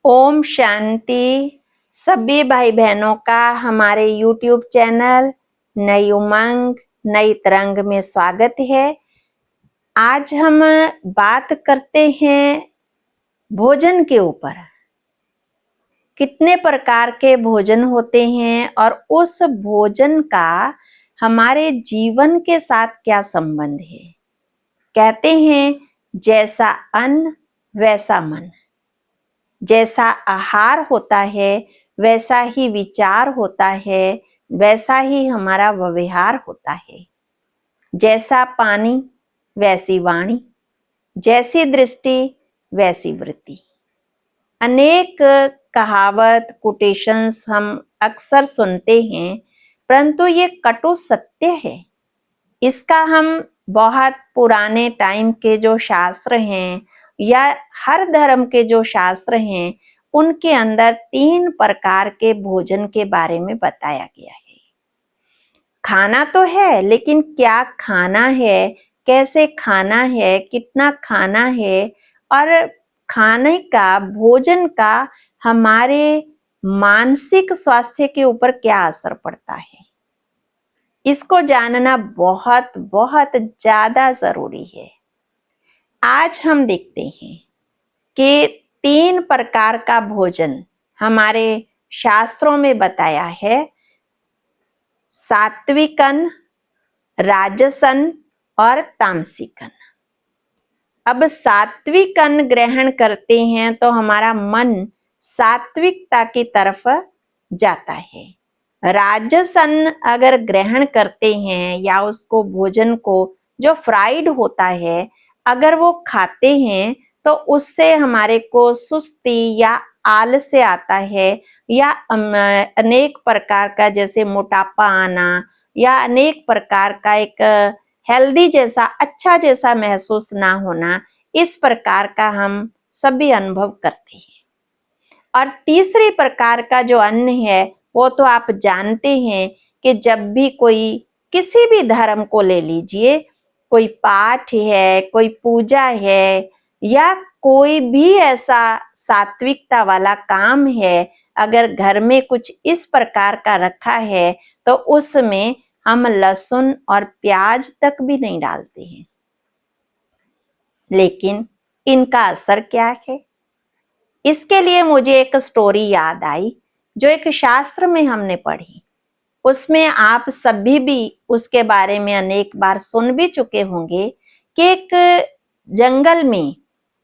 ओम शांति। सभी भाई बहनों का हमारे YouTube चैनल नई उमंग नई तरंग में स्वागत है। आज हम बात करते हैं भोजन के ऊपर। कितने प्रकार के भोजन होते हैं और उस भोजन का हमारे जीवन के साथ क्या संबंध है। कहते हैं जैसा अन्न वैसा मन। जैसा आहार होता है वैसा ही विचार होता है, वैसा ही हमारा व्यवहार होता है। जैसा पानी वैसी वाणी, जैसी दृष्टि वैसी वृत्ति। अनेक कहावत कोटेशंस हम अक्सर सुनते हैं, परंतु ये कटु सत्य है। इसका हम बहुत पुराने टाइम के जो शास्त्र हैं या हर धर्म के जो शास्त्र हैं उनके अंदर 3 प्रकार के भोजन के बारे में बताया गया है। खाना तो है, लेकिन क्या खाना है, कैसे खाना है, कितना खाना है और खाने का भोजन का हमारे मानसिक स्वास्थ्य के ऊपर क्या असर पड़ता है, इसको जानना बहुत बहुत ज्यादा जरूरी है। आज हम देखते हैं कि 3 प्रकार का भोजन हमारे शास्त्रों में बताया है। सात्विकन, राजसन और तामसिकन। अब सात्विकन ग्रहण करते हैं तो हमारा मन सात्विकता की तरफ जाता है। राजसन अगर ग्रहण करते हैं या उसको भोजन को जो फ्राइड होता है अगर वो खाते हैं तो उससे हमारे को सुस्ती या आलस्य आता है या अनेक प्रकार का जैसे मोटापा आना या अनेक प्रकार का एक हेल्दी जैसा अच्छा जैसा महसूस ना होना, इस प्रकार का हम सभी अनुभव करते हैं। और तीसरी प्रकार का जो अन्न है वो तो आप जानते हैं कि जब भी कोई किसी भी धर्म को ले लीजिए, कोई पाठ है, कोई पूजा है या कोई भी ऐसा सात्विकता वाला काम है, अगर घर में कुछ इस प्रकार का रखा है तो उसमें हम लहसुन और प्याज तक भी नहीं डालते हैं। लेकिन इनका असर क्या है, इसके लिए मुझे एक स्टोरी याद आई जो एक शास्त्र में हमने पढ़ी। उसमें आप सभी भी उसके बारे में अनेक बार सुन भी चुके होंगे कि एक जंगल में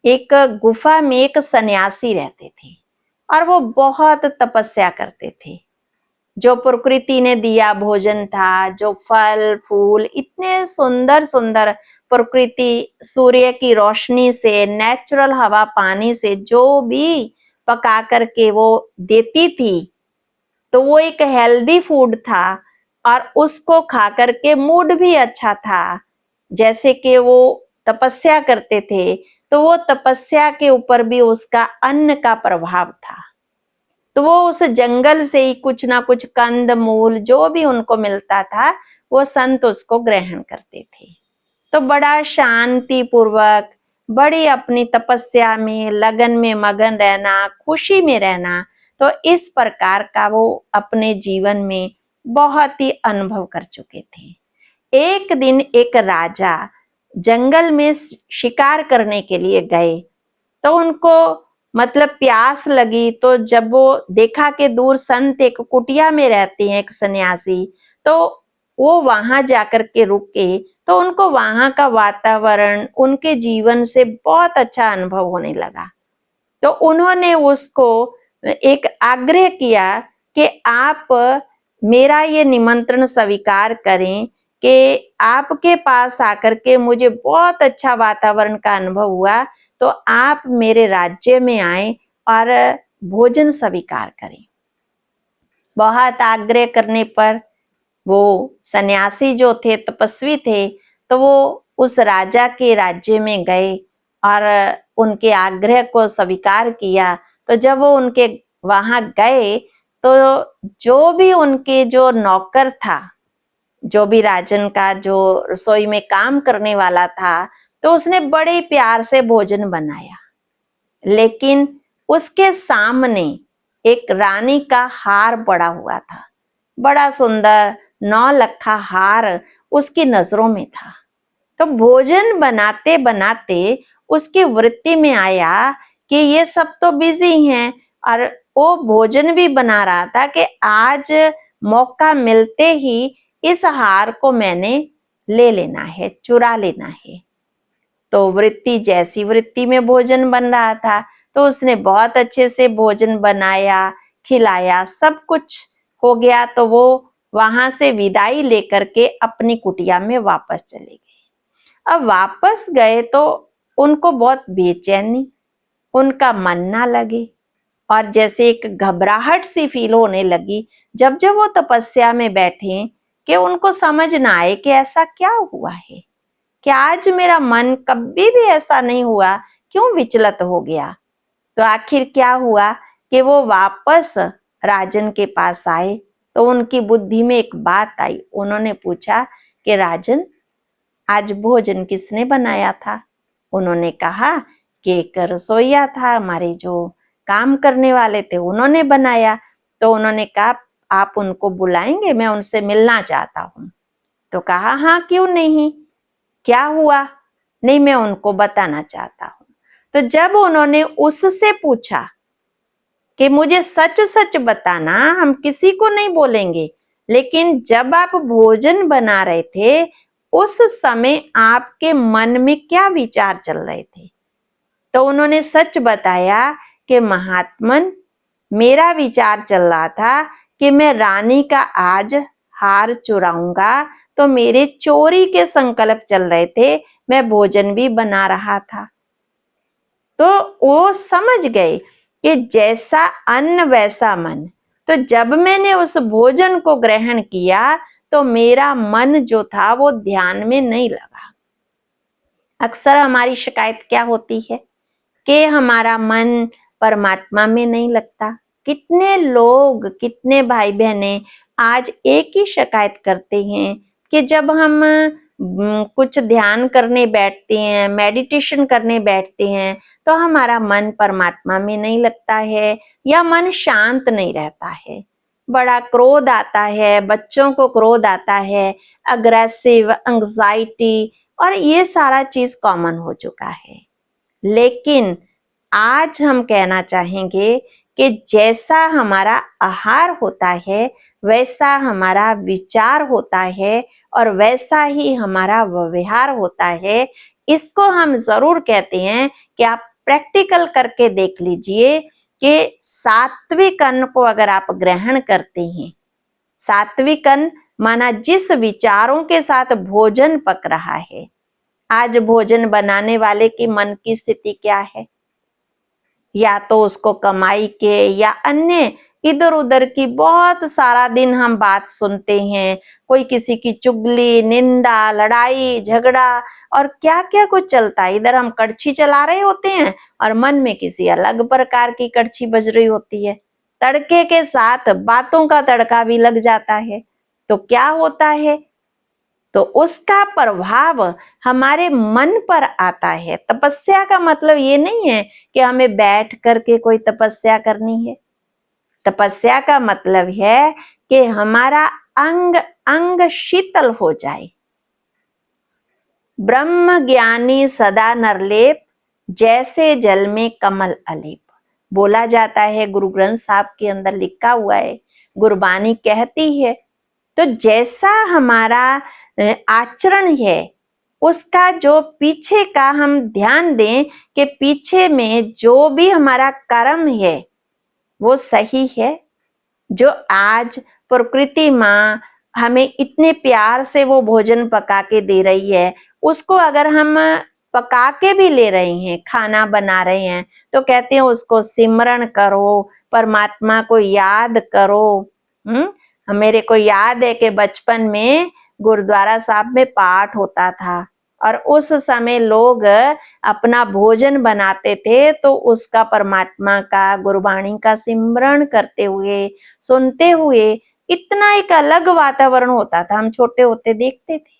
एक गुफा में एक सन्यासी रहते थे और वो बहुत तपस्या करते थे। जो प्रकृति ने दिया भोजन था, जो फल फूल इतने सुंदर सुंदर प्रकृति सूर्य की रोशनी से, नेचुरल हवा पानी से जो भी पका करके वो देती थी, तो वो एक हेल्दी फूड था और उसको खा करके मूड भी अच्छा था। जैसे कि वो तपस्या करते थे तो वो तपस्या के ऊपर भी उसका अन्न का प्रभाव था। तो वो उस जंगल से ही कुछ ना कुछ कंद मूल जो भी उनको मिलता था वो संत उसको ग्रहण करते थे। तो बड़ा शांति पूर्वक बड़ी अपनी तपस्या में लगन में मगन रहना, खुशी में रहना, तो इस प्रकार का वो अपने जीवन में बहुत ही अनुभव कर चुके थे। एक दिन एक राजा जंगल में शिकार करने के लिए गए तो उनको मतलब प्यास लगी। तो जब वो देखा कि दूर संत एक कुटिया में रहते हैं, एक सन्यासी, तो वो वहां जाकर के रुके तो उनको वहां का वातावरण उनके जीवन से बहुत अच्छा अनुभव होने लगा। तो उन्होंने उसको एक आग्रह किया कि आप मेरा ये निमंत्रण स्वीकार करें कि आपके पास आकर के मुझे बहुत अच्छा वातावरण का अनुभव हुआ, तो आप मेरे राज्य में आए और भोजन स्वीकार करें। बहुत आग्रह करने पर वो सन्यासी जो थे, तपस्वी थे, तो वो उस राजा के राज्य में गए और उनके आग्रह को स्वीकार किया। तो जब वो उनके वहां गए तो जो भी उनके जो नौकर था, जो भी राजन का जो रसोई में काम करने वाला था, तो उसने बड़े प्यार से भोजन बनाया। लेकिन उसके सामने एक रानी का हार पड़ा हुआ था, बड़ा सुंदर 9 लखा हार उसकी नजरों में था। तो भोजन बनाते बनाते उसकी वृत्ति में आया कि ये सब तो बिजी हैं, और वो भोजन भी बना रहा था कि आज मौका मिलते ही इस हार को मैंने ले लेना है, चुरा लेना है। तो वृत्ति जैसी वृत्ति में भोजन बन रहा था, तो उसने बहुत अच्छे से भोजन बनाया, खिलाया, सब कुछ हो गया। तो वो वहां से विदाई लेकर के अपनी कुटिया में वापस चले गए। अब वापस गए तो उनको बहुत बेचैनी, उनका मन ना लगे, और जैसे एक घबराहट सी फील होने लगी जब जब वो तपस्या में बैठे, कि उनको समझ ना आए कि ऐसा क्या हुआ है, कि आज मेरा मन कभी भी ऐसा नहीं हुआ, क्यों विचलित हो गया। तो आखिर क्या हुआ कि वो वापस राजन के पास आए। तो उनकी बुद्धि में एक बात आई, उन्होंने पूछा कि राजन, आज भोजन किसने बनाया था? उन्होंने कहा कि एक रसोइया था, हमारे जो काम करने वाले थे उन्होंने बनाया। तो उन्होंने कहा आप उनको बुलाएंगे, मैं उनसे मिलना चाहता हूँ। तो कहा हाँ क्यों नहीं, क्या हुआ? नहीं, मैं उनको बताना चाहता हूँ। तो जब उन्होंने उससे पूछा कि मुझे सच सच बताना, हम किसी को नहीं बोलेंगे, लेकिन जब आप भोजन बना रहे थे उस समय आपके मन में क्या विचार चल रहे थे? तो उन्होंने सच बताया कि महात्मन, मेरा विचार चल रहा था कि मैं रानी का आज हार चुराऊंगा। तो मेरे चोरी के संकल्प चल रहे थे, मैं भोजन भी बना रहा था। तो वो समझ गए कि जैसा अन्न वैसा मन। तो जब मैंने उस भोजन को ग्रहण किया तो मेरा मन जो था वो ध्यान में नहीं लगा। अक्सर हमारी शिकायत क्या होती है कि हमारा मन परमात्मा में नहीं लगता। कितने लोग, कितने भाई बहनें आज एक ही शिकायत करते हैं कि जब हम कुछ ध्यान करने बैठते हैं, मेडिटेशन करने बैठते हैं, तो हमारा मन परमात्मा में नहीं लगता है, या मन शांत नहीं रहता है। बड़ा क्रोध आता है, बच्चों को क्रोध आता है, अग्रेसिव, एंग्जाइटी, और ये सारा चीज कॉमन हो चुका है। लेकिन आज हम कहना चाहेंगे कि जैसा हमारा आहार होता है वैसा हमारा विचार होता है, और वैसा ही हमारा व्यवहार होता है। इसको हम जरूर कहते हैं कि आप प्रैक्टिकल करके देख लीजिए कि सात्विक अन्न को अगर आप ग्रहण करते हैं, सात्विक अन्न माना जिस विचारों के साथ भोजन पक रहा है। आज भोजन बनाने वाले की मन की स्थिति क्या है? या तो उसको कमाई के या अन्य इधर उधर की बहुत सारा दिन हम बात सुनते हैं, कोई किसी की चुगली, निंदा, लड़ाई झगड़ा, और क्या क्या कुछ चलता है। इधर हम कड़छी चला रहे होते हैं और मन में किसी अलग प्रकार की कड़छी बज रही होती है। तड़के के साथ बातों का तड़का भी लग जाता है। तो क्या होता है? तो उसका प्रभाव हमारे मन पर आता है। तपस्या का मतलब ये नहीं है कि हमें बैठ करके कोई तपस्या करनी है। तपस्या का मतलब है कि हमारा अंग अंग शीतल हो जाए। ब्रह्म ज्ञानी सदा नरलेप, जैसे जल में कमल अलेप, बोला जाता है। गुरु ग्रंथ साहब के अंदर लिखा हुआ है, गुरबानी कहती है। तो जैसा हमारा आचरण है, उसका जो पीछे का हम ध्यान दें कि पीछे में जो भी हमारा कर्म है वो सही है। जो आज प्रकृति माँ हमें इतने प्यार से वो भोजन पका के दे रही है, उसको अगर हम पका के भी ले रहे हैं, खाना बना रहे हैं, तो कहते हैं उसको सिमरण करो, परमात्मा को याद करो। मेरे को याद है कि बचपन में गुरुद्वारा साहब में पाठ होता था, और उस समय लोग अपना भोजन बनाते थे तो उसका परमात्मा का, गुरबाणी का सिमरण करते हुए, सुनते हुए इतना एक अलग वातावरण होता था। हम छोटे होते देखते थे।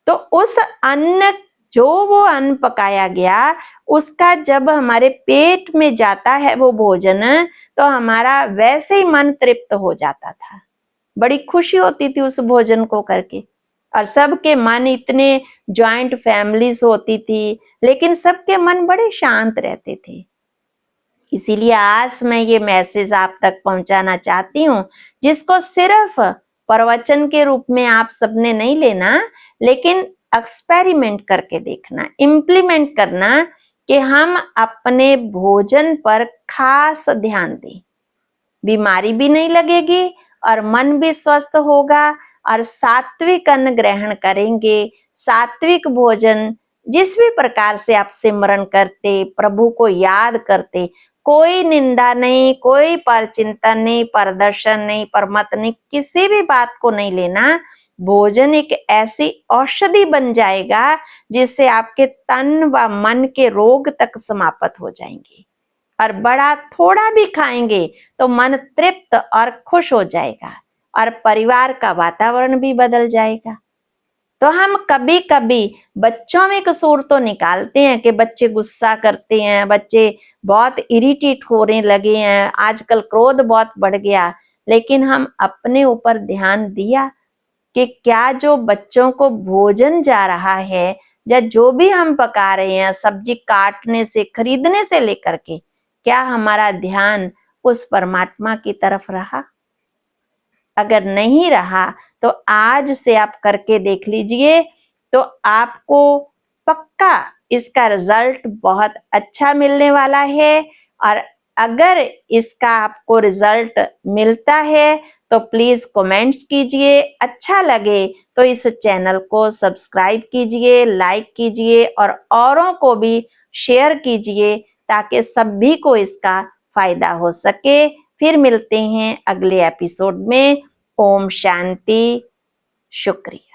तो उस अन्न जो वो अन्न पकाया गया उसका जब हमारे पेट में जाता है वो भोजन, तो हमारा वैसे ही मन तृप्त हो जाता था। बड़ी खुशी होती थी उस भोजन को करके। और सबके मन, इतने जॉइंट फैमिलीज होती थी, लेकिन सबके मन बड़े शांत रहते थे। इसीलिए आज मैं ये मैसेज आप तक पहुंचाना चाहती हूँ, जिसको सिर्फ प्रवचन के रूप में आप सबने नहीं लेना, लेकिन एक्सपेरिमेंट करके देखना, इम्प्लीमेंट करना कि हम अपने भोजन पर खास ध्यान दें। बीमारी भी नहीं लगेगी और मन भी स्वस्थ होगा, और सात्विक अन्न ग्रहण करेंगे। सात्विक भोजन, जिस भी प्रकार से आप सिमरन करते, प्रभु को याद करते, कोई निंदा नहीं, कोई परचिंतन नहीं, प्रदर्शन नहीं, परमत नहीं, किसी भी बात को नहीं लेना। भोजन एक ऐसी औषधि बन जाएगा जिससे आपके तन व मन के रोग तक समाप्त हो जाएंगे। और बड़ा थोड़ा भी खाएंगे तो मन तृप्त और खुश हो जाएगा, और परिवार का वातावरण भी बदल जाएगा। तो हम कभी कभी बच्चों में कसूर तो निकालते हैं कि बच्चे गुस्सा करते हैं, बच्चे बहुत इरिटेट होने लगे हैं, आजकल क्रोध बहुत बढ़ गया। लेकिन हम अपने ऊपर ध्यान दिया कि क्या जो बच्चों को भोजन जा रहा है, या जो भी हम पका रहे हैं, सब्जी काटने से, खरीदने से लेकर के, क्या हमारा ध्यान उस परमात्मा की तरफ रहा? अगर नहीं रहा तो आज से आप करके देख लीजिए, तो आपको पक्का इसका रिजल्ट बहुत अच्छा मिलने वाला है। और अगर इसका आपको रिजल्ट मिलता है तो प्लीज कमेंट्स कीजिए, अच्छा लगे तो इस चैनल को सब्सक्राइब कीजिए, लाइक कीजिए और औरों को भी शेयर कीजिए, ताकि सभी को इसका फायदा हो सके। फिर मिलते हैं अगले एपिसोड में। ओम शांति। शुक्रिया।